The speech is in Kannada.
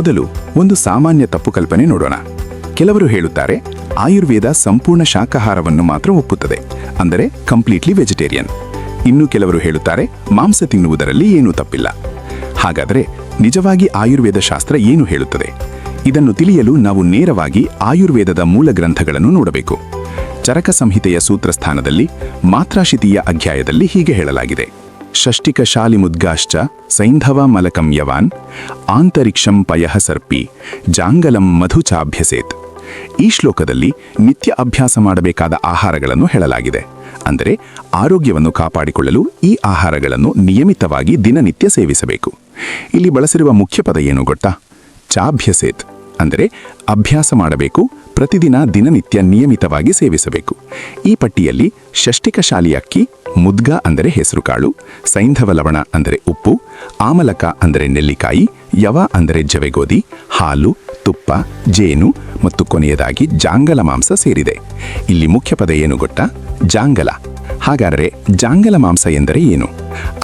ಮೊದಲು ಒಂದು ಸಾಮಾನ್ಯ ತಪ್ಪು ಕಲ್ಪನೆ ನೋಡೋಣ. ಕೆಲವರು ಹೇಳುತ್ತಾರೆ ಆಯುರ್ವೇದ ಸಂಪೂರ್ಣ ಶಾಕಾಹಾರವನ್ನು ಮಾತ್ರ ಒಪ್ಪುತ್ತದೆ, ಅಂದರೆ ಕಂಪ್ಲೀಟ್ಲಿ ವೆಜಿಟೇರಿಯನ್. ಇನ್ನು ಕೆಲವರು ಹೇಳುತ್ತಾರೆ ಮಾಂಸ ತಿನ್ನುವುದರಲ್ಲಿ ಏನೂ ತಪ್ಪಿಲ್ಲ. ಹಾಗಾದರೆ ನಿಜವಾಗಿ ಆಯುರ್ವೇದ ಶಾಸ್ತ್ರ ಏನು ಹೇಳುತ್ತದೆ? ಇದನ್ನು ತಿಳಿಯಲು ನಾವು ನೇರವಾಗಿ ಆಯುರ್ವೇದದ ಮೂಲ ಗ್ರಂಥಗಳನ್ನು ನೋಡಬೇಕು. ಚರಕ ಸಂಹಿತೆಯ ಸೂತ್ರಸ್ಥಾನದಲ್ಲಿ ಮಾತ್ರಾಶಿತೀಯ ಅಧ್ಯಾಯದಲ್ಲಿ ಹೀಗೆ ಹೇಳಲಾಗಿದೆ: ಷಷ್ಟಿಕ ಶಾಲಿಮುದ್ಗಾಶ್ಚ ಸೈಂಧವ ಮಲಕಂ ಯವಾನ್ ಆಂತರಿಕ್ಷಂ ಪಯಃ ಸರ್ಪಿ ಜಾಂಗಲಂ ಮಧುಚಾಭ್ಯಸೇತ್. ಈ ಶ್ಲೋಕದಲ್ಲಿ ನಿತ್ಯ ಅಭ್ಯಾಸ ಮಾಡಬೇಕಾದ ಆಹಾರಗಳನ್ನು ಹೇಳಲಾಗಿದೆ. ಅಂದರೆ ಆರೋಗ್ಯವನ್ನು ಕಾಪಾಡಿಕೊಳ್ಳಲು ಈ ಆಹಾರಗಳನ್ನು ನಿಯಮಿತವಾಗಿ ದಿನನಿತ್ಯ ಸೇವಿಸಬೇಕು. ಇಲ್ಲಿ ಬಳಸಿರುವ ಮುಖ್ಯ ಪದ ಏನು ಗೊತ್ತಾ? ಚಾಭ್ಯಸೇತ್, ಅಂದರೆ ಅಭ್ಯಾಸ ಮಾಡಬೇಕು, ಪ್ರತಿದಿನ ದಿನನಿತ್ಯ ನಿಯಮಿತವಾಗಿ ಸೇವಿಸಬೇಕು. ಈ ಪಟ್ಟಿಯಲ್ಲಿ ಷಷ್ಟಿಕ ಶಾಲಿ ಅಕ್ಕಿ, ಮುದ್ಗ ಅಂದರೆ ಹೆಸರುಕಾಳು, ಸೈಂಧವ ಲವಣ ಅಂದರೆ ಉಪ್ಪು, ಆಮಲಕ ಅಂದರೆ ನೆಲ್ಲಿಕಾಯಿ, ಯವ ಅಂದರೆ ಜವೆಗೋದಿ, ಹಾಲು, ತುಪ್ಪ, ಜೇನು ಮತ್ತು ಕೊನೆಯದಾಗಿ ಜಾಂಗಲ ಮಾಂಸ ಸೇರಿದೆ. ಇಲ್ಲಿ ಮುಖ್ಯ ಪದ ಏನು ಗೊತ್ತಾ? ಜಾಂಗಲ. ಹಾಗಾದರೆ ಜಾಂಗಲ ಮಾಂಸ ಎಂದರೆ ಏನು?